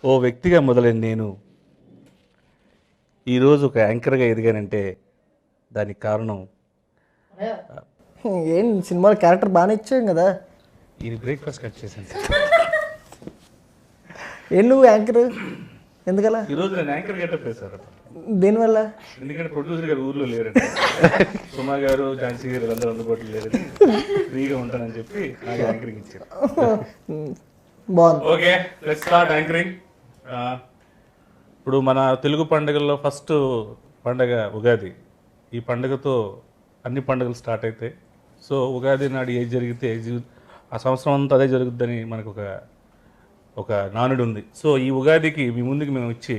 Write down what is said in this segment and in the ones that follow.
ఓ వ్యక్తిగా మొదలైన నేను ఈరోజు ఒక యాంకర్గా ఎదిగానంటే దానికి కారణం ఏం సినిమాలో క్యారెక్టర్ బాగానే ఇచ్చాం కదా. ఈ బ్రేక్ఫాస్ట్ కట్ చేశాను సార్. ఏం నువ్వు యాంకర్ ఎందుకలా? ఈరోజు నేను యాంకర్ గెటప్ వేశారు. దేనివల్ల? ఎందుకంటే ప్రొడ్యూసర్ గారు ఊర్లో లేరండి. సుమా గారు, ఝాన్సీ గారు అందరూ అందుబాటులో లేరని ఫ్రీగా ఉంటానని చెప్పి నాకు యాంకరింగ్ ఇచ్చారు. బాగుంది. Okay, let's start anchoring. ఇప్పుడు మన తెలుగు పండుగల్లో ఫస్ట్ పండగ ఉగాది. ఈ పండుగతో అన్ని పండుగలు స్టార్ట్ అవుతాయి. సో ఉగాది నాడు ఏది జరిగితే ఆ సంవత్సరం అంతా అదే జరుగుద్దని మనకు ఒక నానుడు ఉంది. సో ఈ ఉగాదికి మీ ముందుకు మేము వచ్చి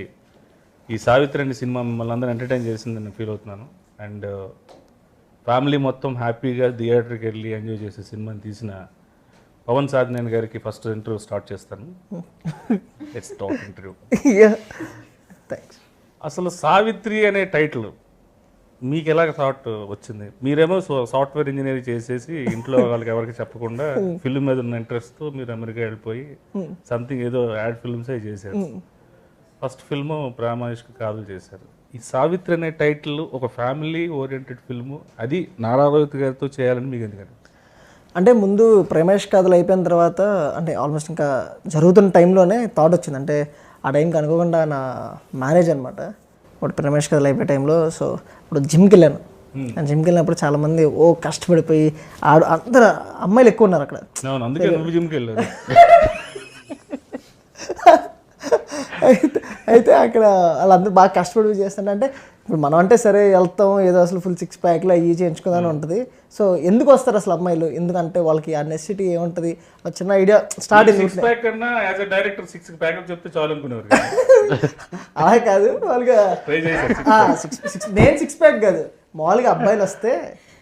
ఈ సావిత్రి అనే సినిమా మిమ్మల్ని అందరూ ఎంటర్టైన్ చేసిందని నేను ఫీల్ అవుతున్నాను. అండ్ ఫ్యామిలీ మొత్తం హ్యాపీగా థియేటర్కి వెళ్ళి ఎంజాయ్ చేసే సినిమాని తీసిన పవన్ సాధినేని గారికి ఫస్ట్ ఇంటర్వ్యూ స్టార్ట్ చేస్తాను. Let's talk interview. థ్యాంక్స్. అసలు సావిత్రి అనే టైటిల్ మీకు ఎలాగ థాట్ వచ్చింది? మీరేమో సాఫ్ట్వేర్ ఇంజనీర్ చేసేసి ఇంట్లో వాళ్ళకి ఎవరికి చెప్పకుండా ఫిల్మ్ మీద ఉన్న ఇంట్రెస్ట్తో మీరు అమెరికా వెళ్ళిపోయి సంథింగ్ ఏదో యాడ్ ఫిల్మ్స్ చేశారు. ఫస్ట్ ఫిల్మ్ ప్రేమాయిష్కి కాదు చేశారు. ఈ సావిత్రి అనే టైటిల్ ఒక ఫ్యామిలీ ఓరియంటెడ్ ఫిల్మ్, అది నారా రోహిత్ గారితో చేయాలని మీకు ఎందుకంటే? అంటే ముందు ప్రేమేష్ కథలు అయిపోయిన తర్వాత అంటే ఆల్మోస్ట్ ఇంకా జరుగుతున్న టైంలోనే థాట్ వచ్చింది. అంటే ఆ టైంకి అనుకోకుండా నా మ్యారేజ్ అనమాట. ఇప్పుడు ప్రేమేష్ కథలు అయిపోయే టైంలో సో ఇప్పుడు జిమ్కి వెళ్ళాను. నేను జిమ్కి వెళ్ళినప్పుడు చాలామంది కష్టపడిపోయి అందరు అమ్మాయిలు ఎక్కువ ఉన్నారు అక్కడ. అందుకే నువ్వు జిమ్కి వెళ్ళాను. అయితే అక్కడ వాళ్ళందరూ బాగా కష్టపడి చేస్తుంటే అంటే ఇప్పుడు మనం అంటే సరే వెళ్తాం ఏదో అసలు ఫుల్ 6 ప్యాక్లో అయ్యి చేయించుకుందాని ఉంటుంది. సో ఎందుకు వస్తారు అసలు అమ్మాయిలు? ఎందుకంటే వాళ్ళకి ఆ నెసిటీ ఏముంటుంది, చిన్న ఐడియా స్టార్ట్ అయింది. అలా కాదు వాళ్ళకి నేను 6 ప్యాక్ కాదు, మామూలుగా అబ్బాయిలు వస్తే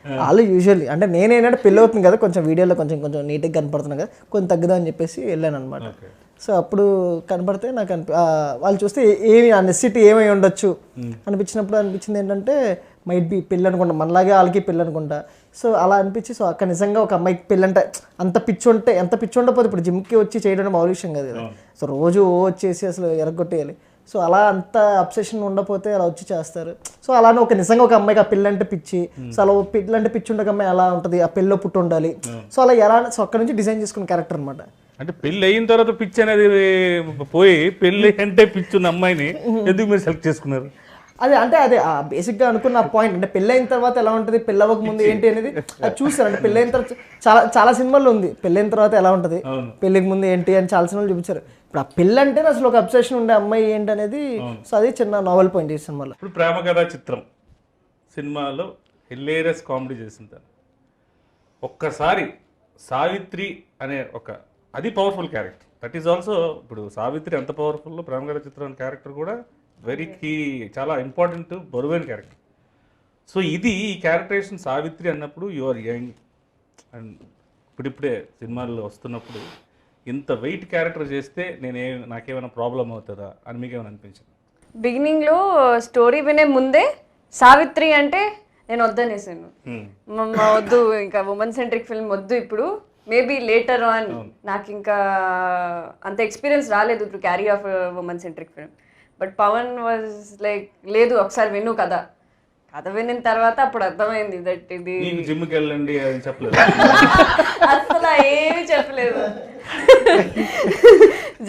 వాళ్ళు యూజువల్లీ అంటే నేనేంటంటే పెళ్ళి అవుతుంది కదా, కొంచెం వీడియోలో కొంచెం నీట్గా కనపడుతున్నా కదా, కొంచెం తగ్గుదా అని చెప్పేసి వెళ్ళాను అనమాట. సో అప్పుడు కనపడితే నాకు వాళ్ళు చూస్తే ఏమి ఆ నెసిటీ ఏమై ఉండొచ్చు అనిపించింది ఏంటంటే మైట్ బి పెళ్ళి అనుకుంటా, మనలాగే వాళ్ళకి పెళ్ళి అనుకుంటా. సో అలా అనిపించి సో అక్కడ నిజంగా ఒక అమ్మాయికి పెళ్ళి అంటే ఎంత పిచ్చి ఉండకపోతే ఇప్పుడు జిమ్కి వచ్చి చేయడం మామూలు విషయం కాదు కదా. సో రోజు వచ్చేసి అసలు ఎరగొట్టేయాలి. సో అలా అంత అబ్సెషన్ ఉండకపోతే అలా వచ్చి చేస్తారు. సో అలానే ఒక నిజంగా ఒక అమ్మాయికి ఆ పెళ్ళి అంటే పిచ్చి, సో అలా పెళ్ళి అంటే పిచ్చి ఉండే అమ్మాయి ఎలా ఉంటుంది, ఆ పెళ్ళిలో పుట్టి ఉండాలి. సో అలా ఎలా సో అక్కడ నుంచి డిజైన్ చేసుకున్న క్యారెక్టర్ అనమాట. అంటే పెళ్ళి అయిన తర్వాత పిచ్చి అనేది పోయి పెళ్ళి అంటే పిచ్చి ఉన్న అమ్మాయిని ఎందుకు మీరు సెలెక్ట్ చేసుకున్నారు? అదే బేసిక్గా అనుకున్న పాయింట్. అంటే పెళ్ళి అయిన తర్వాత ఎలా ఉంటుంది, పెళ్ళి అవ్వక ముందు ఏంటి అనేది అది చూస్తారు. అంటే పెళ్ళి అయిన తర్వాత చాలా సినిమాల్లో ఉంది పెళ్ళైన తర్వాత ఎలా ఉంటుంది, పెళ్ళికి ముందు ఏంటి అని చాలా సినిమాలు చూపించారు. ఇప్పుడు ఆ పెళ్ళి అంటే అసలు ఒక అబ్సెషన్ ఉండే అమ్మాయి ఏంటి అనేది, సో అది చిన్న నావెల్ పాయింట్ ఈ సినిమాలో. ఇప్పుడు ప్రేమ కథా చిత్రం సినిమాలో హిలేరియస్ కామెడీ చేసింది. ఒక్కసారి సావిత్రి అనే అది powerful character. That is also ఇప్పుడు సావిత్రి ఎంత పవర్ఫుల్, ప్రేమ కథా చిత్రం క్యారెక్టర్ కూడా వెరీ కీ, చాలా ఇంపార్టెంట్, బరువైన క్యారెక్టర్. సో ఈ క్యారెక్టరేషన్ సావిత్రి అన్నప్పుడు యు ఆర్ యంగ్ అండ్ ఇప్పుడిప్పుడే సినిమాల్లో వస్తున్నప్పుడు ఇంత వెయిట్ క్యారెక్టర్ చేస్తే నాకేమైనా ప్రాబ్లం అవుతుందా అని మీకు ఏమైనా అనిపించింది? బిగినింగ్లో స్టోరీ వినే ముందే సావిత్రి అంటే నేను వద్దనేసాను. వద్దు, ఇంకా ఉమెన్ సెంట్రిక్ ఫిల్మ్ వద్దు, ఇప్పుడు మేబీ లేటర్ ఆన్ నాకు ఇంకా అంత ఎక్స్పీరియన్స్ రాలేదు to carry off women centric film. But Pawan was like లేదు ఒకసారి విను కథ వినిన తర్వాత అప్పుడు అర్థమైంది దట్ ఇది జిమ్కి వెళ్ళండి అని చెప్పలేదు. అసలు ఏమి చెప్పలేదు.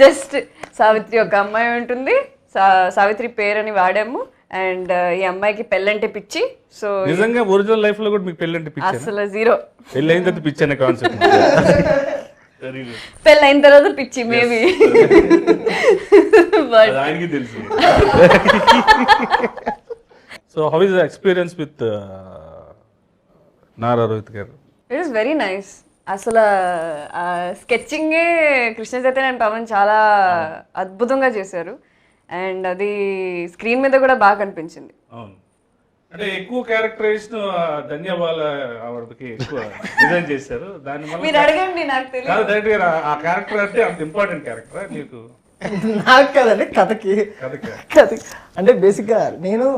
జస్ట్ సావిత్రి ఒక అమ్మాయి ఉంటుంది, సావిత్రి పేరని వాడాము. అండ్ ఈ అమ్మాయికి పెళ్ళంటే పిచ్చి. సో నిజంగా ఒరిజినల్ లైఫ్ లో కూడా మీకు పెళ్ళంటే పిచ్చి? అసలు జీరో. పెళ్ళైన తర్వాత పిచ్చి అనే కాన్సెప్ట్. పెళ్ళైన తర్వాత పిచ్చి మేబీ, ఆయనకి తెలుసు. So how is the experience with Nara Rohit garu? It is very nice. అసలు స్కెచ్చింగే కృష్ణ చైతన్య అండ్ పవన్ చాలా అద్భుతంగా చేశారు. అండ్ అది స్క్రీన్ మీద కూడా బాగా కనిపించింది. అవును, అంటే ఎక్కువ క్యారెక్టరైజేషన్ ధన్యవాదాలు ఆవిడకి ఎక్కువ డిజైన్ చేశారు. దానివల్ల మీరు అడగండి, నాకు తెలియదు. ఆ క్యారెక్టర్ అంటే అంత ఇంపార్టెంట్ క్యారెక్టర్ మీకు? నాకు కదండి, కథకి. అంటే బేసిక్గా నేను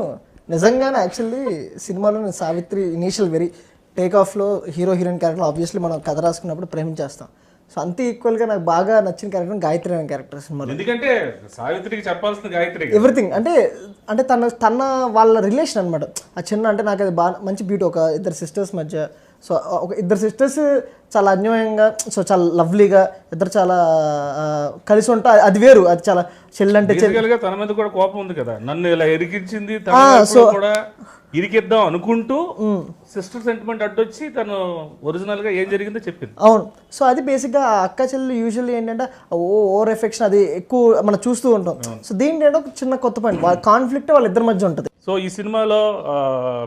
నిజంగానే యాక్చువల్లీ సినిమాలో సావిత్రి ఇనీషియల్ వెరీ టేక్ ఆఫ్లో హీరో హీరోయిన్ క్యారెక్టర్ ఆబ్వియస్లీ మనం కథ రాసుకున్నప్పుడు ప్రేమించేస్తాం. సో అంతే ఈక్వల్గా నాకు బాగా నచ్చిన క్యారెక్టర్ గాయత్రి అనే క్యారెక్టర్ సినిమాలో. ఎందుకంటే సావిత్రికి చెప్పాల్సిన గాయత్రి ఎవ్రీథింగ్ అంటే తన వాళ్ళ రిలేషన్ అనమాట. ఆ చిన్న అంటే నాకు అది బాగా మంచి బ్యూటీ, ఒక ఇద్దరు సిస్టర్స్ మధ్య. సో ఒక ఇద్దరు సిస్టర్స్ చాలా అన్యోన్యంగా, సో చాలా లవ్లీగా ఇద్దరు చాలా కలిసి ఉంటా, అది వేరు. అది చాలా చెల్లంటే గా తన మీద కూడా కోపం ఉంది కదా, నన్ను ఇలా ఇరికించింది కూడా ఇరికిద్దాం అనుకుంటూ సిస్టర్ సెంటిమెంట్ అడ్డొచ్చి తను ఒరిజినల్ గా ఏం జరిగిందో చెప్పింది. అవును. సో అది బేసిక్గా అక్క చెల్లి యూజువల్లీ ఏంటంటే ఓవర్ ఎఫెక్షన్ అది ఎక్కువ మనం చూస్తూ ఉంటాం. సో దీంట్లో ఏంటో ఒక చిన్న కొత్త పాయింట్, వాళ్ళ కాన్ఫ్లిక్ట్ వాళ్ళిద్దరి మధ్య ఉంటుంది. సో ఈ సినిమాలో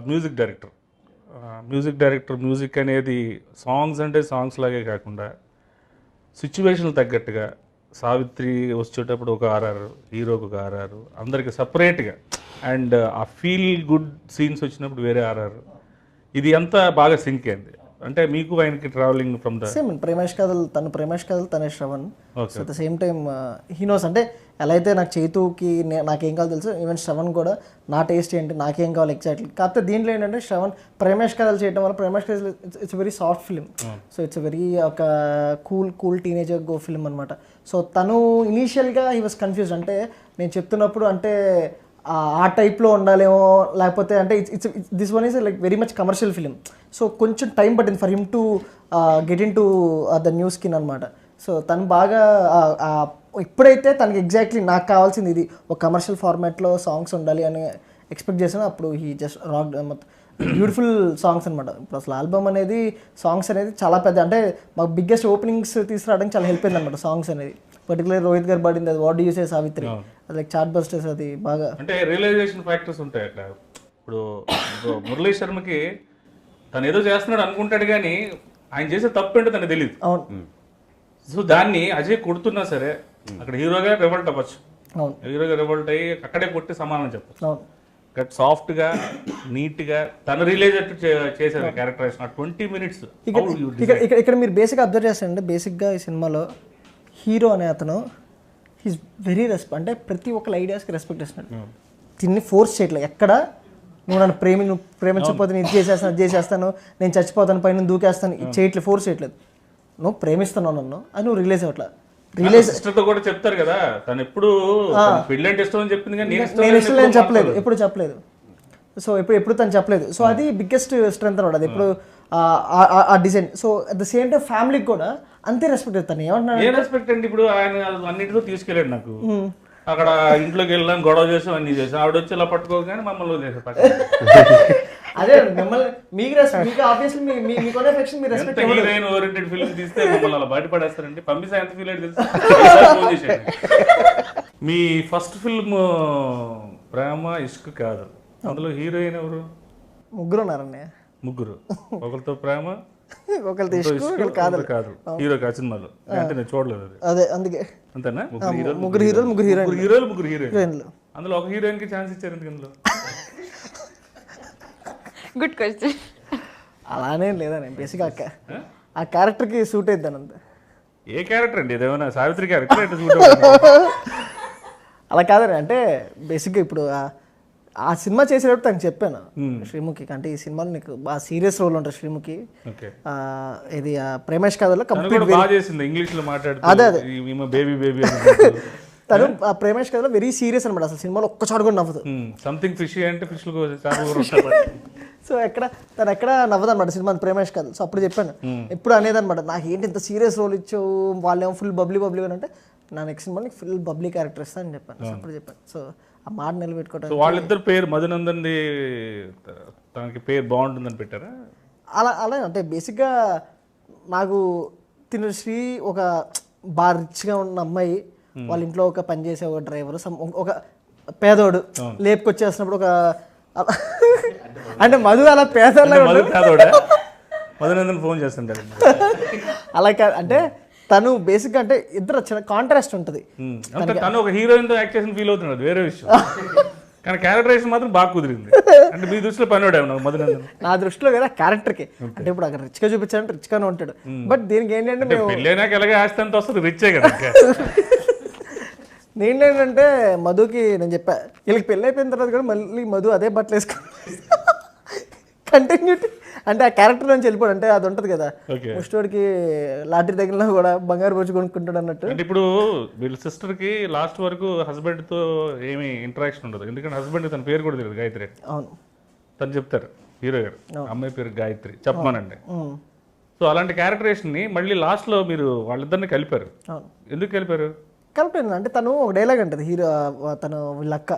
మ్యూజిక్ డైరెక్టర్ మ్యూజిక్ అనేది సాంగ్స్ అంటే సాంగ్స్ లాగే కాకుండా సిచ్యువేషన్ తగ్గట్టుగా సావిత్రి వచ్చేటప్పుడు ఒక ఆర్ఆర్, హీరోకి ఒక ఆర్ఆర్, అందరికి సపరేట్గా, అండ్ ఆ ఫీల్ గుడ్ సీన్స్ వచ్చినప్పుడు వేరే ఆర్ఆర్, ఇది అంతా బాగా సింక్ అయింది. అంటే మీకు ఆయనకి traveling from the same Premesh కథలు, తనే Shravan. So at the same time he knows అంటే ఎలా అయితే నాకు చైతుకి నాకేం కావాలో తెలుసు, ఈవెన్ శ్రవణ్ కూడా నా టేస్ట్ ఏంటి నాకేం కావాలి ఎగ్జాక్ట్లీ. కాకపోతే దీంట్లో ఏంటంటే శ్రవణ్ ప్రేమేష్ కథలు చేయడం వల్ల, ప్రేమేష్ కథలు it's very soft film. So it's very ఒక కూల్ టీనేజర్ గో ఫిలిం అనమాట. సో తను ఇనీషియల్గా హీ వాస్ కన్ఫ్యూజ్, అంటే నేను చెప్తున్నప్పుడు అంటే ఆ టైప్లో ఉండాలేమో, లేకపోతే అంటే it's this one is like very much commercial film. So కొంచెం టైం పట్టింది for him to get in to the new skin అనమాట. సో తను బాగా ఇప్పుడైతే తనకి ఎగ్జాక్ట్లీ నాకు కావాల్సింది ఇది, ఒక కమర్షియల్ ఫార్మాట్లో సాంగ్స్ ఉండాలి అని ఎక్స్పెక్ట్ చేశాను. అప్పుడు he just rock beautiful songs అనమాట. ఇప్పుడు అసలు ఆల్బమ్ అనేది సాంగ్స్ అనేది చాలా పెద్ద, అంటే మాకు బిగ్గెస్ట్ ఓపెనింగ్స్ తీసుకురావడానికి చాలా హెల్ప్ అయింది అనమాట సాంగ్స్ అనేది. పర్టికులర్ రోహిత్ గారు పడింది అది what do you say Savitri, అది లైక్ చార్ట్ బస్టర్స్, అది బాగా అంటే రియలైజేషన్ ఫ్యాక్టర్స్ ఉంటాయి అట్లా. ఇప్పుడు మురళీ శర్మకి తను ఏదో చేస్తున్నాడు అనుకుంటాడు కానీ ఆయన చేసే తప్పు ఏంటో తనకు తెలియదు. అవును. సో దాన్ని అజయ్ కొడుతున్నా సరే అక్కడ హీరోగా రివల్ట్ అవ్వచ్చు, అవును, హీరోగా రివల్ట్ అయ్యి అక్కడే కొట్టి సమానం చెప్పచ్చు. అవును. బట్ సాఫ్ట్గా నీట్గా తను రిలేజ్ చేశారు క్యారెక్టరైజేషన్ ఆ 20 minutes. ఇక్కడ మీరు బేసిక్గా అబ్జర్వ్ చేస్తారంటే, బేసిక్గా ఈ సినిమాలో హీరో అనే అతను హీస్ వెరీ అంటే ప్రతి ఒక్కరి ఐడియాస్కి రెస్పెక్ట్ ఇస్తున్నాడు. దీన్ని ఫోర్స్ చేయట్లేదు ఎక్కడ, నువ్వు నన్ను ప్రేమించకపోతే నేను ఇది చేసేస్తాను, నేను చచ్చిపోతాను, పైన దూకేస్తాను, ఇది చేయట్లేదు, ఫోర్స్ చేయట్లేదు. నువ్వు ప్రేమిస్తున్నావు నన్ను, అది నువ్వు రిలీజ్ అవ్వట్లేదు. సిస్టర్తో కూడా చెప్తారు కదా, తను ఎప్పుడు పెళ్ళి అంటే ఇష్టం అని చెప్పింది కానీ నేను ఇష్టం లేని చెప్పలేదు, ఎప్పుడు చెప్పలేదు. సో ఎప్పుడు తను చెప్పలేదు. సో అది బిగ్గెస్ట్ స్ట్రెంత్ అనమాట, అది ఎప్పుడు ఆ design. So at the same time ఫ్యామిలీకి కూడా అంతే రెస్పెక్ట్ ఇస్తాను. ఏమంటున్నాను రెస్పెక్ట్ అండి, ఇప్పుడు ఆయన అన్నింటితో తీసుకెళ్ళాడు నాకు, అక్కడ ఇంట్లోకి వెళ్ళాం, గొడవ చేసాం, అన్ని చేసాం, ఆవిడ వచ్చి ఇలా పట్టుకోగానే మమ్మల్ని చేసారు. అదే మిమ్మల్ని మీకు ఆబ్వియస్లీ మీకున్న ఎఫెక్షన్ మీరు రెస్పెక్ట్ హీరోయిన్ ఓరియంటెడ్ ఫిల్మ్ తీస్తే మమ్మల్ని అలా బయటపడేస్తారండి. పంపిస్తే ఎంత ఫీల్ అయితే తెలుసు. మీ ఫస్ట్ ఫిల్మ్ ప్రేమ ఇష్క్ కాదు, అందులో హీరోయిన్ ఎవరు? ముగ్గురు ఉన్నారండి. ముగ్గురు, ఒకరితో ప్రేమ, ఒకరితో ఇష్క్ కాదు. హీరో ఆ సినిమాలో అంటే నేను చూడలేదు అది. అదే అందుకే అంతేనా? ముగ్గురు హీరోలు, ముగ్గురు హీరోయిన్లు. అందులో ఒక హీరోయిన్ కి ఛాన్స్ ఇచ్చారు ఎందుకు అందులో? Good question. అలానే లేదా, నేను బేసిక్ ఆ క్యారెక్టర్కి సూట్ అయిద్దాను అంతే. ఏ క్యారెక్టర్ అండి ఇదేమన్నా? సావిత్రి క్యారెక్టర్ సూట్ అలా కాదండి, అంటే బేసిక్గా ఇప్పుడు ఆ సినిమా చేసేటప్పుడు తనకు చెప్పాను శ్రీముఖికి, అంటే ఈ సినిమాలో నీకు బాగా సీరియస్ రోల్ ఉంటుంది శ్రీముఖి, ఇది ప్రేమేష్ కథలో కంప్లీట్ బాగా చేసింది, ఇంగ్లీష్ లో మాట్లాడుతూ. అదే బేబీ బేబీ తను ఆ ప్రేమేష్ కథలో వెరీ సీరియస్ అనమాట, అసలు సినిమాలో ఒక్కసారి కూడా నవ్వదు. సంథింగ్ ఫిషీ అంటే ఫిష్లు. సో తను ఎక్కడ నవ్వదు అనమాట సినిమా ప్రేమేష్ కథ. సో అప్పుడు చెప్పాను, ఎప్పుడు అనేది అనమాట, నాకు ఏంటి ఇంత సీరియస్ రోల్ ఇచ్చావు, వాళ్ళేమో ఫుల్ బబ్లీ అంటే నా నెక్స్ట్ సినిమాని ఫుల్ బబ్లీ క్యారెక్టర్ ఇస్తా అని చెప్పాను. అప్పుడు చెప్పాను. సో ఆ మాట నిలబెట్టుకోవడం. వాళ్ళిద్దరు పేరు మధునందన్, తనకి పేరు బాగుంటుందని పెట్టారా? అలా అంటే బేసిక్గా నాకు తిన శ్రీ ఒక బాగా రిచ్గా ఉన్న అమ్మాయి, వాళ్ళ ఇంట్లో ఒక పనిచేసే ఒక డ్రైవర్, ఒక పేదోడు లేపుకొచ్చేసినప్పుడు ఒక అంటే మధు అలా పేదోడు మధునందన్ ఫోన్ చేస్తుంటారు అలా కాదు, అంటే తను బేసిక్గా అంటే ఇద్దరు చిన్న కాంట్రాస్ట్ ఉంటుంది. తను ఒక హీరోయిన్ తో యాక్ట్ చేసిన ఫీల్ అవుతున్నాడు, వేరే విషయం. కానీ క్యారెక్టరైజేషన్ మాత్రం బాగా కుదిరింది. అంటే మీ దృష్టిలో పనివాడే మధునందన్? నా దృష్టిలో కదా క్యారెక్టర్కి, అంటే ఇప్పుడు అక్కడ రిచ్గా చూపించాలంటే రిచ్గానే ఉంటాడు. బట్ దీనికి ఏంటంటే పెళ్ళైనాక ఎలాగే ఆస్తి అంత వస్తుంది, రిచ్చే కదా. నేనేంటంటే మధుకి నేను చెప్పా, వీళ్ళకి పెళ్ళి అయిపోయిన తర్వాత కూడా మళ్ళీ మధు అదే బట్టలు వేసుకో కంటిన్యూటీ, అంటే ఆ క్యారెక్టర్ నుంచి వెళ్ళిపోయాడు. అంటే అది ఉంటుంది కదా, ఓకే. ముష్టోడికి లాటరీ తగిలినా కూడా బంగారు బొచ్చు కొనుక్కుంటాడు అన్నట్టు. అంటే ఇప్పుడు వీళ్ళ సిస్టర్ కి లాస్ట్ వరకు హస్బెండ్ తో ఏమి ఇంటరాక్షన్ ఉండదు, ఎందుకంటే హస్బెండ్ తన పేరు కూడా తెలియదు, గాయత్రి. అవును, తను చెప్తారు హీరో గారు, అమ్మాయి పేరు గాయత్రి చెప్పమానండి. సో అలాంటి క్యారెక్టరేషన్ ని మళ్ళీ లాస్ట్ లో మీరు వాళ్ళిద్దరిని కలిపారు. అవును, ఎందుకు కలిపారు? కరెక్ట్. అంటే తను ఒక డైలాగ్ అంటది హీరో, తను వీళ్ళ అక్క,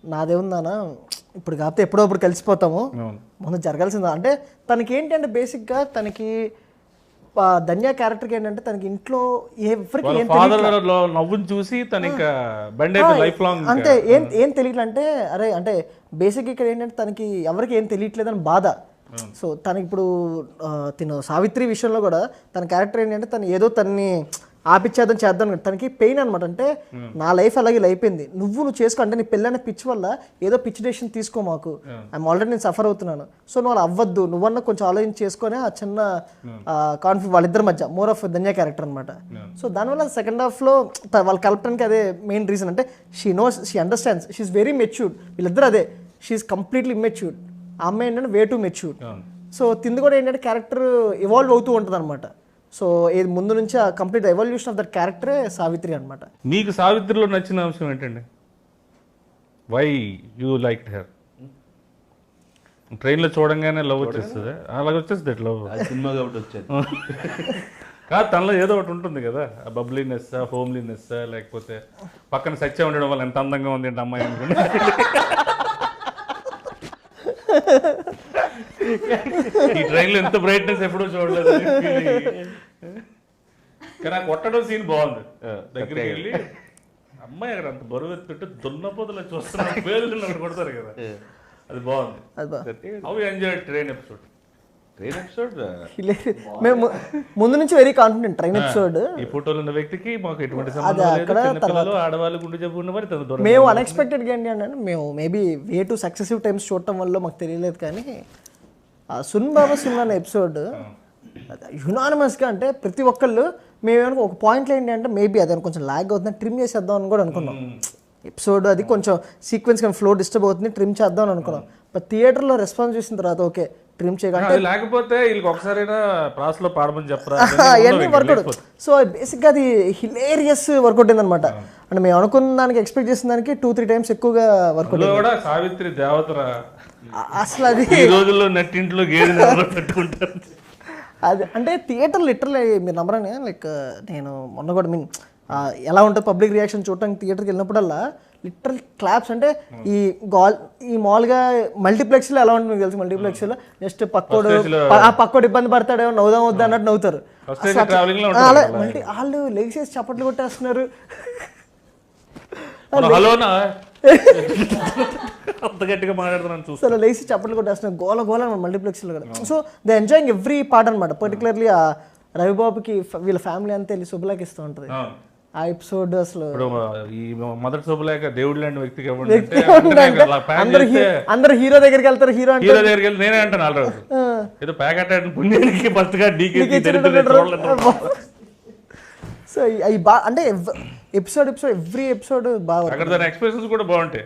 నాదేముందానా ఇప్పుడు కాకపోతే ఎప్పుడో అప్పుడు కలిసిపోతాము, అవును. ముందు జరగాల్సిందా. అంటే తనకి ఏంటంటే బేసిక్గా తనకి ధన్య క్యారెక్టర్కి ఏంటంటే తనకి ఇంట్లో ఎవరికి ఏం ఫాదర్ లో నవ్వుని చూసి తన ఇంకా బండ్ లైఫ్ లాంగ్ అంటే ఏం తెలియట్లే. అంటే అరే అంటే బేసిక్ ఇక్కడ ఏంటంటే తనకి ఎవరికి ఏం తెలియట్లేదని బాధ. సో తనకి ఇప్పుడు తిను సావిత్రి విషయంలో కూడా తన క్యారెక్టర్ ఏంటంటే తను ఏదో తనని ఆపిచ్చేద్దాం చేద్దాం, తనకి పెయిన్ అనమాట. అంటే నా లైఫ్ అలాగే ఇలా అయిపోయింది, నువ్వు చేసుకో, అంటే నీ పెళ్ళైన పిచ్చి వల్ల ఏదో పిచ్చి డెసిషన్ తీసుకో, మాకు ఐఎమ్ ఆల్రెడీ నేను సఫర్ అవుతున్నాను, సో నువ్వు అలా అవ్వద్దు, నువ్వన్నా కొంచెం ఆలోచన చేసుకొని ఆ చిన్న కాన్ఫ్లిక్ట్ వాళ్ళిద్దరి మధ్య మోర్ ఆఫ్ ధన్య క్యారెక్టర్ అనమాట. సో దానివల్ల సెకండ్ హాఫ్లో వాళ్ళు కలపడానికి అదే మెయిన్ రీజన్. అంటే she knows, she understands, she is very matured. వీళ్ళిద్దరు అదే, షీఈస్ కంప్లీట్లీ ఇమ్మెచ్యూర్డ్, ఆ అమ్మాయి ఏంటంటే వే టు మెచ్యూర్డ్. సో తింది కూడా ఏంటంటే క్యారెక్టర్ ఇవాల్వ్ అవుతూ ఉంటుంది అనమాట. సో ఇది ముందు నుంచి ఆ కంప్లీట్ ఎవల్యూషన్ ఆఫ్ దట్ క్యారెక్టరే సావిత్రి అనమాట. మీకు సావిత్రిలో నచ్చిన అంశం ఏంటండి? Why you like her? ట్రైన్లో చూడంగానే లవ్ వచ్చేస్తుంది, అలాగ వచ్చేస్తుంది లవ్ సినిమా కాబట్టి వచ్చేది కాదు, తనలో ఏదో ఒకటి ఉంటుంది కదా, బబ్లీనెస్, హోమ్లీనెస్, లేకపోతే పక్కన సత్య ఉండడం వల్ల ఎంత అందంగా ఉంది అంటే అమ్మాయి అనుకున్నా. ఈ ట్రైన్లో ఎంత బ్రైట్నెస్ ఎప్పుడూ చూడలేదు. కానీ ఆ కొట్టడం సీన్ బాగుంది, దగ్గరికి వెళ్ళి అమ్మాయి అక్కడ అంత బరువు ఎత్తుంటే దున్నపోతలో చూస్తున్నా పేరు కొడతారు కదా, అది బాగుంది. How you enjoy train episode? Train episode మేము ముందు నుంచి వెరీ కాన్ఫిడెంట్ ట్రైన్ ఎపిసోడ్. ఈ ఫోటోలో ఉన్న వ్యక్తికి మాకు ఎటువంటి సంబంధం లేదు, చిన్నపిల్లలు ఆడవాళ్ళు గుండె జబ్బు ఉన్న మరి తన దూరం. మేము అన్ఎక్స్పెక్టెడ్గా ఏంటి అంటే మేము maybe way to successive times చూడటం వల్ల మాకు తెలియలేదు, కానీ ఆ సున్ బాబా సున్ అనే ఎపిసోడ్ యునానిమస్గా అంటే ప్రతి ఒక్కళ్ళు మేము ఒక పాయింట్లో ఏంటి అంటే మేబీ అది కొంచెం లాగ్ అవుతుంది, ట్రిమ్ చేసేద్దాం అని కూడా అనుకున్నాం. ఎపిసోడ్ అది కొంచెం సీక్వెన్స్ కానీ ఫ్లో డిస్టర్బ్ అవుతుంది, ట్రిమ్ చేద్దాం అని అనుకున్నాం. బట్ థియేటర్లో రెస్పాన్స్ చూసిన తర్వాత ఓకే ట్రిమ్ చేయగలంటే లేకపోతే వీళ్ళకి ఒకసారైనా ప్రాసలో పాడమని చెప్పరా, అవన్నీ వర్కౌట్. సో బేసిక్గా అది హిలేరియస్ వర్కౌట్ అయిందనమాట. అంటే మేము అనుకున్న దానికి ఎక్స్పెక్ట్ చేసిన దానికి 2-3 టైమ్స్ ఎక్కువగా వర్కౌట్. కూడా సావిత్రి దేవతరా అసలు అది ఈ రోజుల్లో నెట్టింట్లో గేదె పెట్టుకుంటారు. అది అంటే థియేటర్ లిటరల్ మీరు నమ్మరని, లైక్ నేను మొన్న కూడా మీన్ ఎలా ఉంటుంది పబ్లిక్ రియాక్షన్ చూడటానికి థియేటర్కి వెళ్ళినప్పుడల్లా లిటరల్ క్లాప్స్. అంటే ఈ మామూలుగా మల్టీప్లెక్స్లో ఎలా ఉంటుంది మీకు తెలుసు, మల్టీప్లెక్స్లో జస్ట్ పక్కోడు ఇబ్బంది పడతాడేమో నవ్వుదాం వద్దా అన్నట్టు నవ్వుతారు. అలా మల్టీ వాళ్ళు లెగ్సేసి చప్పట్లు కొట్టేస్తున్నారు. హలోనా అంత గట్టిగా మాట్లాడుతున్నాను చూసి అసలు లేచి చప్పట్లు కొట్టేస్తున్నారు, గోల గోల మల్టీప్లెక్స్లో కూడా. So they enjoying every part అనమాట. పర్టికులర్లీ ఆ రవిబాబుకి వీళ్ళ ఫ్యామిలీ అంతా వెళ్ళి శుభలేఖ ఇస్తూ ఉంటుంది ఆ ఎపిసోడ్. అసలు ఈ మొదటి శుభలేఖ దేవుడు లాంటి వ్యక్తికి అందరూ హీరో దగ్గరికి వెళ్తారు, హీరో దగ్గరికి వెళ్ళి నేనే అంటాను ఆల్రెడీ ఏదో ప్యాకెట్ పుణ్యానికి బస్గా సో అవి బాగా అంటే ఎపిసోడ్ ఎవ్రీ ఎపిసోడ్ బాగా అక్కడ దాని ఎక్స్ప్రెషన్స్ కూడా బాగుంటాయి.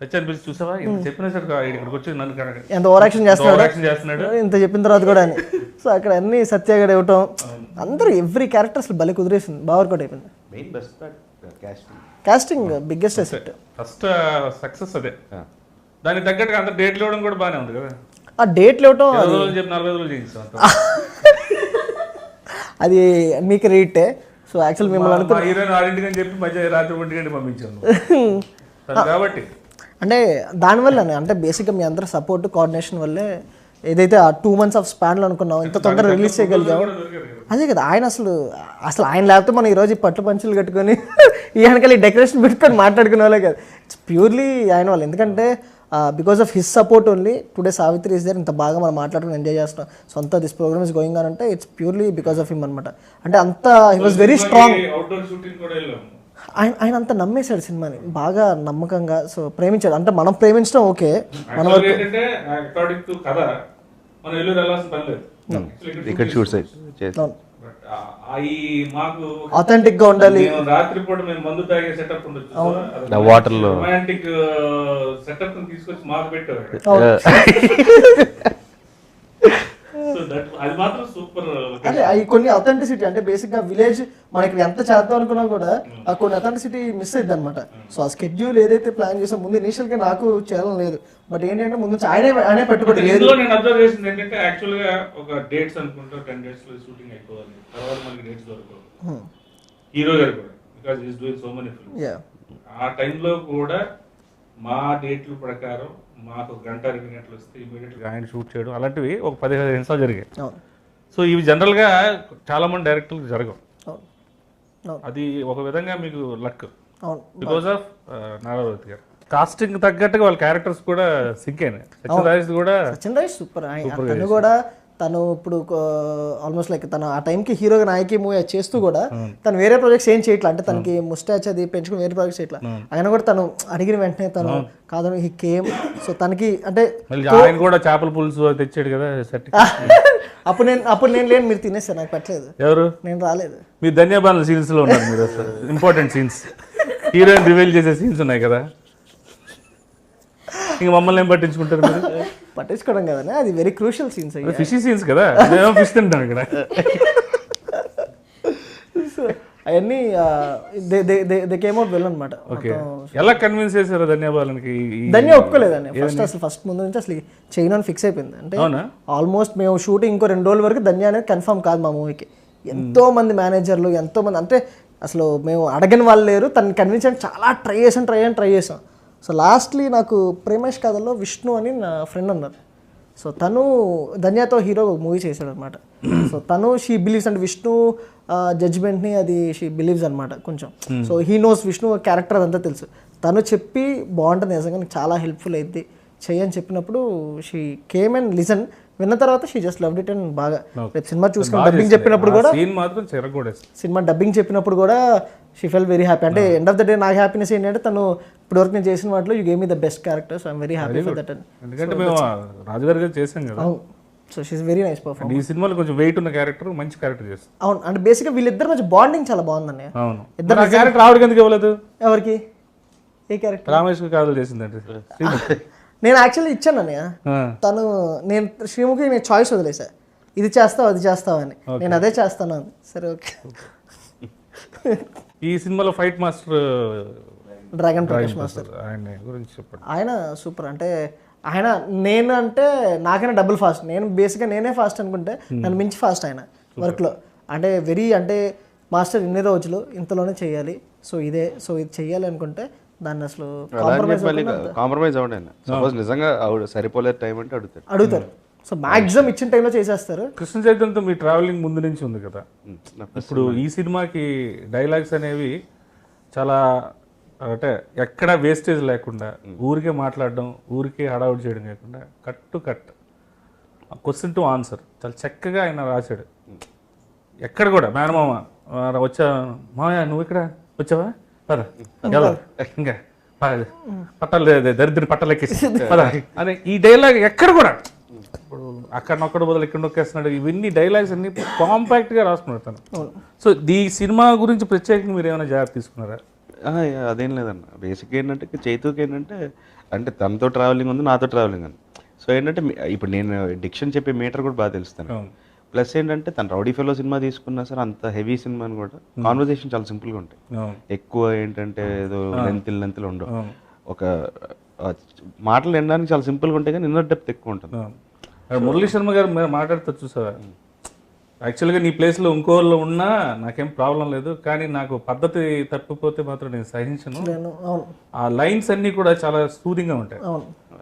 సత్యాన్ని పిలిచి చూసావా చెప్పిన సార్ ఇక్కడికి వచ్చి నన్ను ఎంత ఓవరాక్షన్ చేస్తున్నాడు ఇంత చెప్పిన తర్వాత కూడా అని. సో అక్కడ అన్ని సత్యాగడ ఇవ్వటం అందరూ ఎవ్రీ క్యారెక్టర్స్ భలే కుదిరేసింది, బాగా వర్కౌట్ అయిపోయింది. Casting biggest asset, first success అదే. దానికి తగ్గట్టుగా అంత డేట్లు ఇవ్వడం కూడా బాగానే ఉంది కదా. ఆ డేట్లు ఇవ్వటం చెప్పి 40 రోజులు చేయించాం అది మీకు రేటే. సో యాక్చువల్ మిమ్మల్ని అనుకున్నా హీరోయిన్ 6 అని చెప్పి మధ్య రాత్రి 1 గంటకి పంపించాను కాబట్టి అంటే దానివల్లనే అంటే బేసిక్గా మీ అందరూ సపోర్ట్ కోఆర్డినేషన్ వల్లే ఏదైతే ఆ 2 months ఆఫ్ స్పాన్లో అనుకున్నాం ఇంత తొందరగా రిలీజ్ చేయగలిగాము. అదే కదా ఆయన అసలు ఆయన లేకపోతే మనం ఈరోజు పట్టు పంచులు కట్టుకొని ఈ వెనకాల డెకరేషన్ పెట్టుకొని మాట్లాడుకునే వాళ్ళే కదా. ఇట్స్ ప్యూర్లీ ఆయన వాళ్ళు, ఎందుకంటే because of his support only today Savitri is there. ఇంత బాగా మనం మాట్లాడుకుని ఎంజాయ్ చేస్తున్నాం, సొంత this program is going on అంటే it's purely because of him అనమాట. అంటే అంత హీ వాజ్ వెరీ స్ట్రాంగ్, ఆయన అంత నమ్మేశాడు సినిమాని బాగా నమ్మకంగా. సో ప్రేమించాడు, అంటే మనం ప్రేమించడం ఓకే, మన ఆథెంటిక్ గా ఉండాలి. రాత్రిపూట మేము మందు తాగే సెటప్ ఉండొచ్చు, వాటర్ లో రొమాంటిక్ సెటప్ తీసుకొచ్చి మాకు పెట్టారు. అది మాత్రం సూపర్. అదే అవి కొన్ని అథెంటిసిటీ అంటే బేసిక్ గా విలేజ్ మనకి ఎంత చేద్దాం అనుకున్నా కూడా ఆ కొన్ని అథెంటిసిటీ మిస్ అయింది అనమాట. సో ఆ స్కెడ్యూల్ ఏదైతే ప్లాన్ చేసాం ముందు ఇనిషియల్ గా నాకు చేయాలని లేదు, బట్ ఏంటంటే ముందు నుంచి ఆయనే పెట్టుబడి లేదు. ఇందులో నేను అబ్జర్వ్ చేసింది ఏంటంటే యాక్చువల్ గా ఒక డేట్స్ అనుకుంటా 10 days లో షూటింగ్ అయిపోవాలి, తర్వాత మనకి డేట్స్ దొరకవు హీరో గారు కూడా, because is doing so many films. ఆ టైంలో కూడా మా డేట్ల ప్రకారం మాకు గంట 2 గంటలు వస్తే ఇమీడియట్గా ఆయన షూట్ చేయడం అలాంటివి ఒక 15 నిమిషాలు జరిగాయి. సో ఇవి జనరల్గా చాలా మంది డైరెక్టర్లకు జరగవు. అది ఒక విధంగా మీకు లక్ బికాస్ ఆఫ్ నారాయణ గారు కాస్టింగ్ తగ్గట్టుగా వాళ్ళ క్యారెక్టర్స్ కూడా సింక్ అయినాయి. సచిన్ రాజ్ సూపర్. తను కూడా తను ఇప్పుడు ఆల్మోస్ట్ లైక్ తను ఆ టైంకి హీరోగా నాయకి మూవీ చేస్తూ కూడా తను వేరే ప్రాజెక్ట్స్ ఏం చేయట్లా, అంటే తనకి ముస్టాచ్ అది పెంచుకుని వేరే ప్రాజెక్ట్స్ చేయట్లా. ఆయన కూడా తను అడిగిన వెంటనే తను కాదు హీ కేమ్. సో తనకి అంటే ఆయన కూడా చేపల పులుసు తెచ్చాడు కదా సెట్. అప్పుడు నేను లేను, మీరు తినేస్తారు, నాకు పెట్టలేదు. ఎవరు? నేను రాలేదు. మీరు ధన్యవాదాలు సీన్స్ లో ఉన్నారు మీరు. అసలు ఇంపార్టెంట్ సీన్స్, హీరోయిన్ రివీల్ చేసే సీన్స్ ఉన్నాయి కదా, ఇంక మమ్మల్ని ఏం పట్టించుకుంటారు మీరు? పట్టించుకోవడం కదా, అది very crucial scenes. Fishy scenes కదా, ఫిష్ తింటాను ఇక్కడ. అవన్నీ దే కేమ్ అవుట్ వెల్ అనమాట. ఎలా కన్విన్స్ చేశారు ధన్యవాదాలకి? ధన్య ఒప్పుకోలేదండి ఫస్ట్ ముందు నుంచి అసలు చేయను అని ఫిక్స్ అయిపోయింది. అంటే ఆల్మోస్ట్ మేము షూటింగ్ ఇంకో 2 రోజుల వరకు ధన్య అనేది కన్ఫర్మ్ కాదు మా మూవీకి. ఎంతో మంది మేనేజర్లు, ఎంతో మంది, అంటే అసలు మేము అడగని వాళ్ళు లేరు. తనని కన్విన్స్ చేయడానికి చాలా ట్రై చేసాం. సో లాస్ట్లీ నాకు ప్రేమేష్ కథలో విష్ణు అని నా ఫ్రెండ్ ఉన్నారు. సో తను ధన్యతో హీరో మూవీ చేశాడు అనమాట. సో తను షీ బిలీవ్స్, అంటే విష్ణు జడ్జ్మెంట్ని అది షీ బిలీవ్స్ అనమాట కొంచెం. So he knows Vishnu character అదంతా తెలుసు. తను చెప్పి బాగుంటుంది నిజంగా, నీకు చాలా హెల్ప్ఫుల్ అయింది చెయ్యని చెప్పినప్పుడు షీ కేమ్ అండ్ లిసన్. విన్న తర్వాత she just loved it. And బాగా రేపు సినిమా చూసుకుని డబ్బింగ్ చెప్పినప్పుడు కూడా సినిమా డబ్బింగ్ చెప్పినప్పుడు కూడా షీ ఫెల్ వెరీ హ్యాపీ. అంటే ఎండ్ ఆఫ్ ద డే నాకు హ్యాపీనెస్ ఏంటంటే తను ఇప్పటివరకు నేను చేసిన వాటిలో you gave me the best character. So I'm very happy for that. ఎందుకంటే మేము రాజుగారి గారు చేసాం కదా. So she's very nice performance. ఈ సినిమాలో కొంచెం వెయిట్ ఉన్న క్యారెక్టర్, మంచి క్యారెక్టర్ చేస్తాం. అవును, అంటే బేసిక్గా వీళ్ళిద్దరు మధ్య బాండింగ్ చాలా బాగుందండి. అవును, ఇద్దరు క్యారెక్టర్ ఆవిడకి ఎందుకు ఇవ్వలేదు? ఎవరికి? ఏ క్యారెక్టర్? రామేష్ కాదు చేసిందంటే నేను యాక్చువల్లీ ఇచ్చాను అన్నయ్య. తను నేను శ్రీముఖి నేను చాయిస్ వదిలేసా, ఇది చేస్తావు అది చేస్తావు అని. నేను అదే చేస్తాను అని. సరే ఓకే. ఈ సినిమాలో fight master dragon Prakash master, ఆయన గురించి చెప్పండి. ఆయన సూపర్. అంటే ఆయన నేను అంటే నాకైనా డబుల్ ఫాస్ట్. నేను బేసిక్గా నేనే ఫాస్ట్ అనుకుంటే నన్ను మించి ఫాస్ట్ ఆయన వర్క్లో. అంటే వెరీ, అంటే మాస్టర్ ఇన్ని రోజులు ఇంతలోనే చేయాలి, సో ఇది చెయ్యాలి అనుకుంటే దాన్ని అసలు కాంప్రమైజ్ అవ్వండి. సపోజ్ నిజంగా సరిపోలేదు టైం అంటే అడుగుతారు. సో మాక్సిమం ఇచ్చిన టైంలో చేసేస్తారు. కృష్ణ చైతన్యతో మీ ట్రావెలింగ్ ముందు నుంచి ఉంది కదా. ఇప్పుడు ఈ సినిమాకి డైలాగ్స్ అనేవి చాలా, అంటే ఎక్కడ వేస్టేజ్ లేకుండా ఊరికే మాట్లాడడం, ఊరికే హడావుడి చేయడం కాకుండా cut to cut, question to answer చాలా చక్కగా ఆయన రాశాడు. ఎక్కడ కూడా మేనమామ వచ్చా, మామయ్య నువ్వు ఇక్కడ వచ్చావా, పద ఇంకా పట్టాలు దరిద్ర పట్టాలు ఎక్కేసి పద అని ఈ డైలాగ్ ఎక్కడ కూడా, ఇప్పుడు అక్కడ నొక్కడు బదులు ఇక్కడ నొక్కేస్తున్నాడు, ఇవన్నీ డైలాగ్స్ అన్ని కాంపాక్ట్గా రాసుకున్నాడు తను. సో ఈ సినిమా గురించి ప్రత్యేకంగా మీరు ఏమైనా జాగ్రత్త తీసుకున్నారా? అదేం లేదన్న. బేసిక్ ఏంటంటే చైతుకి ఏంటంటే, అంటే తనతో ట్రావెలింగ్ ఉంది, నాతో ట్రావెలింగ్ ఉంది. సో ఏంటంటే ఇప్పుడు నేను డిక్షన్ చెప్పే మీటర్ కూడా బాగా తెలుస్తాను. ప్లస్ ఏంటంటే తను రౌడీ ఫెలో సినిమా తీసుకున్నా సరే అంత హెవీ సినిమా అని కూడా కాన్వర్సేషన్ చాలా సింపుల్గా ఉంటాయి. ఎక్కువ ఏంటంటే ఏదో లెంతులు ఉండవు. ఒక మాటలు వినడానికి చాలా సింపుల్గా ఉంటాయి కానీ ఇన్నర్ డెప్త్ ఎక్కువ ఉంటుంది. మురళీ శర్మ గారు మాట్లాడుతూ చూసావా, యాక్చువల్గా నీ ప్లేస్లో ఇంకోళ్ళు ఉన్నా నాకేం ప్రాబ్లం లేదు, కానీ నాకు పద్ధతి తప్పిపోతే మాత్రం నేను సహించను. ఆ లైన్స్ అన్నీ కూడా చాలా సూదింగ్గా ఉంటాయి.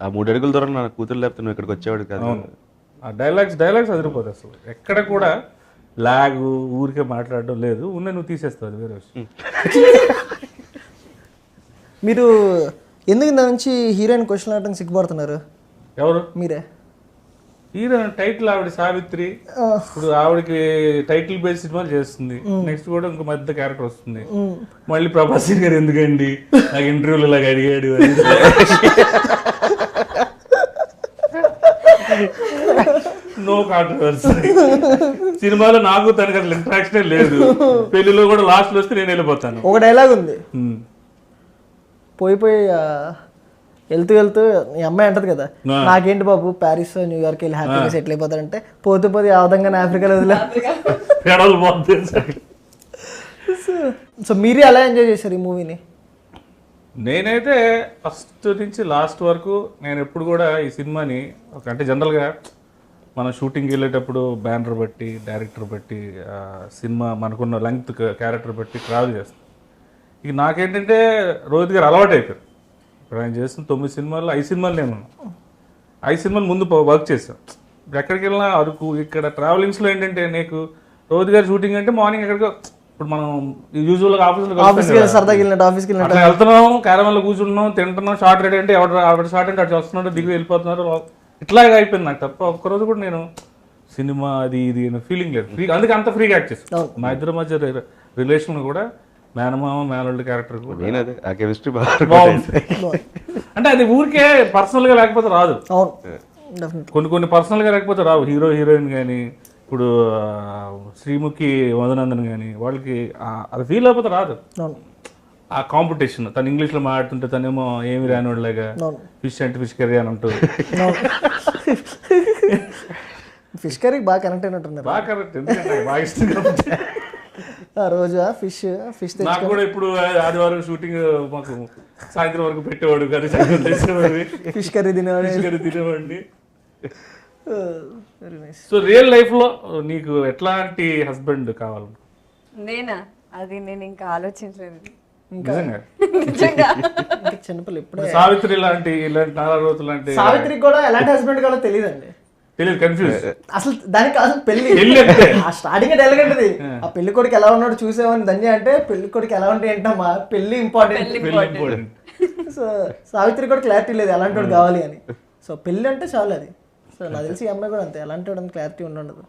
ఆ 3 అడుగుల దూరం నా కూతురు లేకపోతే నువ్వు ఇక్కడికి వచ్చేవాడు కాదు. ఆ డైలాగ్స్ అదిరిపోతాయి అసలు. ఎక్కడ కూడా లాగు, ఊరికే మాట్లాడడం లేదు, ఉన్న నువ్వు తీసేస్తావు, అది వేరే విషయం. మీరు ఎందుకు దాని నుంచి హీరోయిన్ క్వశ్చన్ అడగడానికి సిగ్గుపడుతున్నారు? ఎవరు? మీరే. హీరోయిన్ టైటిల్ ఆవిడ సావిత్రి. ఇప్పుడు ఆవిడకి టైటిల్ బేస్ సినిమాలు చేస్తుంది, నెక్స్ట్ కూడా ఇంకో మధ్య క్యారెక్టర్ వస్తుంది. మళ్ళీ ప్రభాస్ గారు ఎందుకండి నాకు ఇంటర్వ్యూలు ఇలాగ అడిగాడు అని. No controversy. సినిమాలో నాకు తనకి అసలు ఇంట్రాక్షనే లేదు. పెళ్లిలో కూడా లాస్ట్ లో వస్తే నేను వెళ్ళిపోతాను. ఒక డైలాగ్ ఉంది, పోయి వెళ్తూ వెళ్తూ ఈ అమ్మాయి అంటది కదా, నాకేంటి బాబు ప్యారిస్ న్యూయార్క్ వెళ్ళి హ్యాపీగా సెటిల్ అయిపోతారంటే, పోతే పోతే ఆ విధంగా ఆఫ్రికాలో వదిలే. సో మీరే ఎలా ఎంజాయ్ చేశారు ఈ మూవీని? నేనైతే ఫస్ట్ నుంచి లాస్ట్ వరకు నేను ఎప్పుడు కూడా ఈ సినిమాని అంటే జనరల్గా మనం షూటింగ్కి వెళ్ళేటప్పుడు బ్యానర్ బట్టి, డైరెక్టర్ బట్టి, సినిమా మనకున్న లెంగ్త్ క్యారెక్టర్ బట్టి ట్రావెల్ చేస్తాం. ఇక నాకేంటంటే రోహిత్ గారు అలవాటు అయిపోయారు. ఇప్పుడు ఆయన చేస్తున్న 9 సినిమాల్లో 5 సినిమాలు నేను 5 సినిమాలు ముందు వర్క్ చేశాను. ఎక్కడికి వెళ్ళినా అరకు ఇక్కడ ట్రావెలింగ్స్లో ఏంటంటే నీకు రోహిత్ గారు షూటింగ్ అంటే మార్నింగ్ ఎక్కడికో ఇప్పుడు మనం యూజువల్గా ఆఫీస్కి సరదాకి వెళ్ళినట్టు ఆఫీస్కి వెళ్ళినట్టు అట్లా వెళ్తున్నాం, క్యారమల్లో కూర్చుంటున్నాం, తింటున్నాం, షార్ట్ రెడీ అంటే ఆవిడ షార్ట్ అంటే అటు వస్తున్నాడు, దిగి వెళ్ళిపోతున్నారు, ఇట్లాగే అయిపోయింది నాకు. తప్ప ఒక్కరోజు కూడా నేను సినిమా అది ఇది ఫీలింగ్ లేదు. ఫ్రీ అందుకే అంత ఫ్రీగా యాక్ట్ చేస్తాను. మా ఇద్దరి మధ్య రిలేషన్ కూడా మేనమామ మేనల్డ్ క్యారెక్టర్ కూడా అంటే అది ఊరికే పర్సనల్గా లేకపోతే రాదు. కొన్ని పర్సనల్గా లేకపోతే రావు. హీరో హీరోయిన్ కానీ ఇప్పుడు శ్రీముఖి మధునందన్ కానీ వాళ్ళకి అది ఫీల్ అయిపోతే రాదు. ఆ కాంపిటీషన్, తను ఇంగ్లీష్లో మాట్లాడుతుంటే తనేమో ఏమి రానివాళ్ళగా ఫిష్ అంటే ఫిష్ కర్రీ అని అంటూ ఫిష్ కర్రీకి బాగా కనెక్ట్ అయినట్టున్నారు. బాగా కరెక్ట్, ఎందుకంటే బాగా ఇష్టం కాబట్టి. ఆ రోజు ఫిష్ నాకు కూడా ఇప్పుడు ఆదివారం షూటింగ్ మాకు సాయంత్రం వరకు పెట్టేవాడు కానీ ఫిష్ కర్రీ తినేవాడిని. సో రియల్ లైఫ్ లో నీకు ఎట్లాంటి హస్బెండ్ కావాలి? నేనా? అది నేను ఇంకా ఆలోచించలేదు. నిజంగా చిన్నపిల్ల ఇప్పుడే సావిత్రి ఇలాంటి నారారోతు లాంటి సావిత్రికి కూడా ఎలాంటి హస్బెండ్ కావాలో తెలియదండి. తెలియదు, కన్ఫ్యూజ్. అసలు దానికి కాదు పెళ్లి ఆ స్టార్టింగ్ డైలాగ్ అంటది, ఆ పెళ్లి కొడుకు ఎలా ఉన్నాడు చూసామని ధన్య అంటే, పెళ్లి కొడుకు ఎలా ఉంటే ఏంటమ్మా పెళ్లి ఇంపార్టెంట్. సో సావిత్రి కూడా క్లారిటీ లేదు ఎలాంటి వాడు కావాలి అని. సో పెళ్లి అంటే చాలు అది. సో నాకు తెలిసి ఈ అమ్మాయి కూడా అంతే, ఎలాంటి వాడు క్లారిటీ ఉండదు.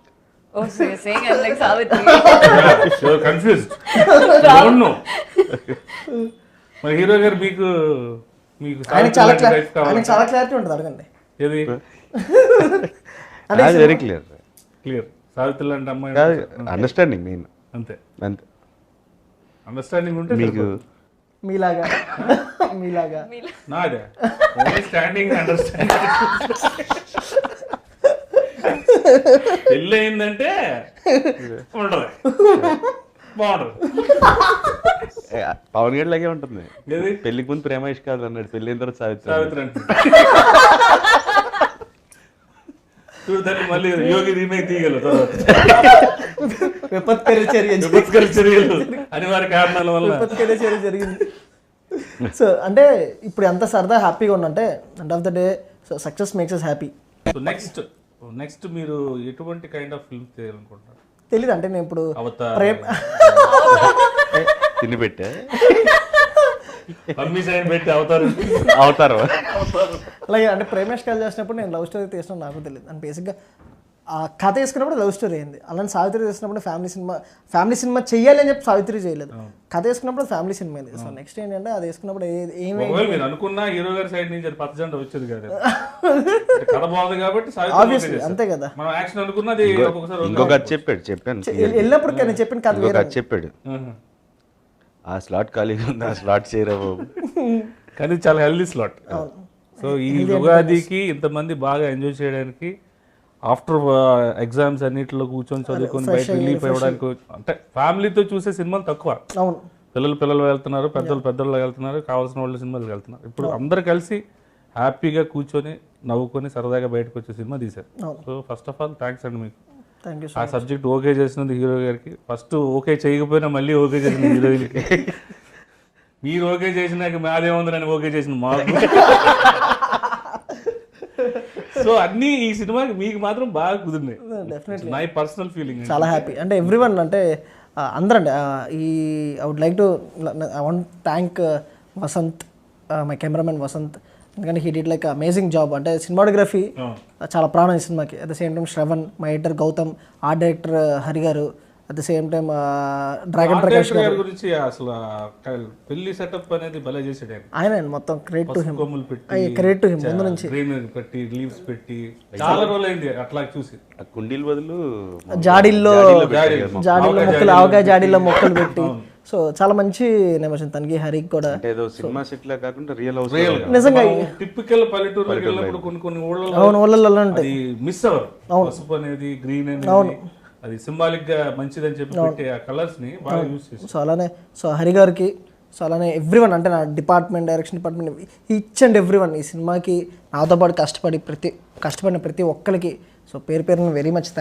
మరి హీరో గారు మీకు ఆయనకి చాలా క్లారిటీ ఉంటుంది, అడగండి. ఏది వెరీ క్లియర్ క్లియర్ సావిత్రి లాంటి అమ్మాయి అండర్స్టాండింగ్ మెయిన్. అంతే అంతే అండర్స్టాండింగ్ ఉంటే మీలాగా నాదే స్టాండింగ్ అండర్స్టాండింగ్. పెళ్ళి అయిందంటే ఉండదు, బాగుండదు. పవన్ గడ్ లాగే ఉంటుంది. పెళ్లికి ముందు ప్రేమ ఇష్కాలు అన్నాడు, పెళ్లి అయిన తర్వాత సావిత్రి అంటే చూడతాను. మళ్ళీ యోగి రీమేక్ తీయగలరు విపత్కర చర్యలు అనివార్య కారణాల వల్ల విపత్కర చర్య జరిగింది. సో అంటే ఇప్పుడు ఎంత సరదా హ్యాపీగా ఉందంటే end of the day so success makes us happy. So next మీరు ఎటువంటి కైండ్ ఆఫ్ ఫిల్మ్ చేయాలనుకుంటున్నారు? తెలీదు, అంటే నేను ఇప్పుడు తిని పెట్టా పెట్టి అవుతారు అలాగే అంటే ప్రేమేష్ కాల్ చేసినప్పుడు నేను లవ్ స్టోరీ తీసినా నాకు తెలియదు. అండ్ బేసిక్గా ఆ కథ వేసుకున్నప్పుడు లవ్ స్టోరీ అయింది. అలాంటి సావిత్రి చేసినప్పుడు ఫ్యామిలీ సినిమా చెయ్యాలి అని చెప్పి సావిత్రి చేయలేదు, కథ వేసుకున్నప్పుడు ఫ్యామిలీ సినిమా అయింది. సో నెక్స్ట్ ఏంటంటే అది వేసుకున్నప్పుడు మీరు అనుకున్న హీరో గారి సైడ్ నుంచి పచ్చ జెండా వచ్చేది కాదు, కథ బాగుంది కాబట్టి ఆబ్వియస్లీ అంతే కదా. మనం యాక్షన్ అనుకున్నది ఇంకొక చెప్పాను వెళ్ళినప్పుడు నేను చెప్పిన కథ వేరే చెప్పాడు, ఆ స్లాట్ ఖాళీగా ఉంది, ఆ స్లాట్ చేయరావు. కానీ చాలా హెల్దీ స్లాట్. సో ఈ ఉగాదికి ఇంతమంది బాగా ఎంజాయ్ చేయడానికి ఆఫ్టర్ ఎగ్జామ్స్ అన్నిటిలో కూర్చొని చదువుకొని బయట రిలీఫ్ అవ్వడానికి, అంటే ఫ్యామిలీతో చూసే సినిమాలు తక్కువ. పిల్లలు వెళ్తున్నారు, పెద్దలు వెళ్తున్నారు, కావాల్సిన వాళ్ళు సినిమాలకు వెళ్తున్నారు. ఇప్పుడు అందరు కలిసి హ్యాపీగా కూర్చొని నవ్వుకొని సరదాగా బయటకు వచ్చే సినిమా తీశారు. So first of all thanks అండి మీకు. ఆ సబ్జెక్ట్ ఓకే చేసినది హీరో గారికి, ఫస్ట్ ఓకే చేయకపోయినా మళ్ళీ ఓకే చేసిన హీరోయిన్కి, మీరు ఓకే చేసినాక మాదేముందని ఓకే చేసిన మాకు. సో అన్నీ ఈ సినిమాకి మీకు మాత్రం బాగా కుదిరినాయి. డెఫినెట్లీ మై పర్సనల్ ఫీలింగ్ చాలా హ్యాపీ. అంటే ఎవ్రీవన్ అంటే అందరండి I would like to I want thank Vasanth, my cameraman Vasanth, ఎందుకంటే he did like amazing job. అంటే సినిమాటోగ్రఫీ చాలా ప్రాణం ఈ సినిమాకి. At the same time Shravan, my editor Gautam, art director Hari garu, at the same time dragon Prakash garu గురించి అసలు పెళ్లి సెటప్ అనేది భలే చేసాడు ఆయన. మొత్తం credit to him, credit to him. ముందు నుంచి పెట్టి లీవ్స్ పెట్టి చాలా రోజులు అయింది అట్లా చూసి. కుండీల బదులు జాడీల్లో మొక్కలు, ఆవకాయ జాడీల్లో మొక్కలు పెట్టి. సో చాలా మంచి నెమోషన్ తనకి, హరికి కూడా. అంటే ఏదో సినిమా సెట్ లా కాకుండా రియల్ హౌస్ నిజంగా టిపికల్ పల్లెటూరులోకి వెళ్ళినప్పుడు కొన్ని ఊళ్ళలో అవును ఊళ్ళల్లో ఉంటాయి. అది మిస్ అవ్వరు. పసుపు అనేది, గ్రీన్ అనేది, అది సింబాలిక్ గా మంచిదని చెప్పి పెట్టే ఆ కలర్స్ ని బాగా యూస్ చేస్తారు. సో అలానే హరి గారికి, సో అలానే ఎవ్రీవన్, అంటే నా department, direction department, each and everyone ఈ సినిమాకి నాతో పాటు కష్టపడిన ప్రతి ఒక్కరికి సో పేరు పేరున వెరీ మచ్ థ్యాంక్స్.